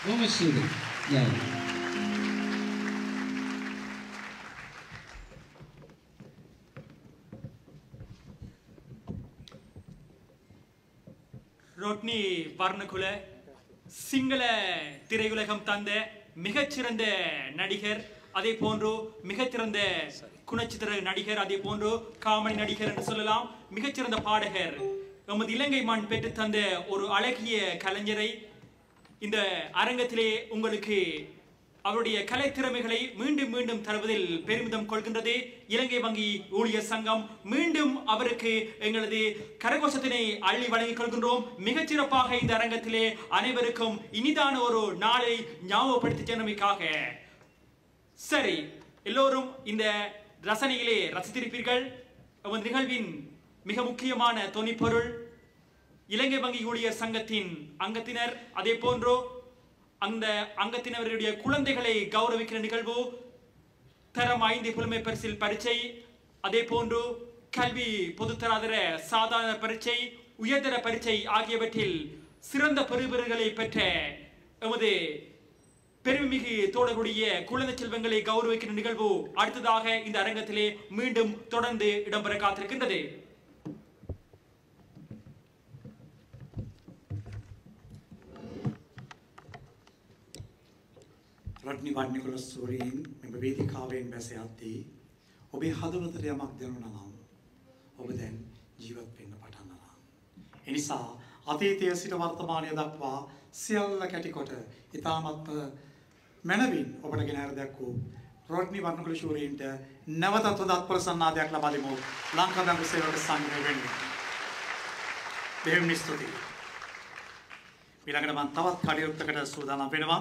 Vamos subir. Rodney வர்ணகுல Sinhala திரையுலகம் தந்த மிகச்சிறந்த நடிகர், அதே போன்று மிகச்சிறந்த குணச்சித்திர நடிகர், அதே போன்று காமெடி நடிகர் என்று சொல்லலாம். மிகச்சிறந்த பாடகர், நமது இலங்கை மண் பெற்று தந்த ஒரு அழகிய கலைஞரை இந்த அரங்கத்திலே உங்களுக்கு அவருடைய கலைத்திறமைகளை மீண்டும் மீண்டும் தருவதில் பெருமிதம் கொள்கின்றது இலங்கை வங்கி ஊழியர் சங்கம். மீண்டும் அவருக்கு எங்களது கரகோஷத்தினை அள்ளி வழங்கிக் கொள்கின்றோம். மிகச்சிறப்பாக இந்த அரங்கத்திலே அனைவருக்கும் இனிதான ஒரு நாளை ஞாபகப்படுத்தி சென்றமைக்காக. சரி, எல்லோரும் இந்த ரசனையிலே ரசித்திருப்பீர்கள். நிகழ்வின் மிக முக்கியமான தொனிப்பொருள் இலங்கை வங்கி ஊழியர் சங்கத்தின் அங்கத்தினர், அதே போன்று அந்த அங்கத்தினருடைய குழந்தைகளை கௌரவிக்கிற நிகழ்வு, தரம் 5 புலமை பரிசில் பரீட்சை, அதே போன்று கல்வி பொதுத்தராதர சாதாரண பரீட்சை, உயர்தர பரீட்சை ஆகியவற்றில் சிறந்த பெறுபேறுகளை பெற்ற எமது பெருமிகு தோழர்களுடைய குழந்தை செல்வங்களை கௌரவிக்கிற நிகழ்வு அடுத்ததாக இந்த அரங்கத்திலே மீண்டும் தொடர்ந்து இடம்பெற காத்திருக்கின்றது. රට්නි වර්ණිකුල සූරීන් මෙම වේදිකාවෙන් බැස යද්දී ඔබේ හදවතට යමක් දැනුණා නම් ඔබ දැන් ජීවත් වෙන්න පටන් ගන්නවා. ඒ නිසා අතීතයේ සිට වර්තමානය දක්වා සියල්ල කැටිකොට ඉතාමත් මනවින් ඔබට ගෙන හර දැක්වූ රොට්නි වර්ණිකුල සූරීන්ට නැවතත් හොඳ අත්පොළ සන්නාදයක් ලබා දෙමු ලංකා බැංකු සේවක සංඝය වෙනුවෙන්. බෙහෙවින් ස්තුතියි. ඊළඟට මම තවත් කටයුත්තකට සූදානම් වෙනවා.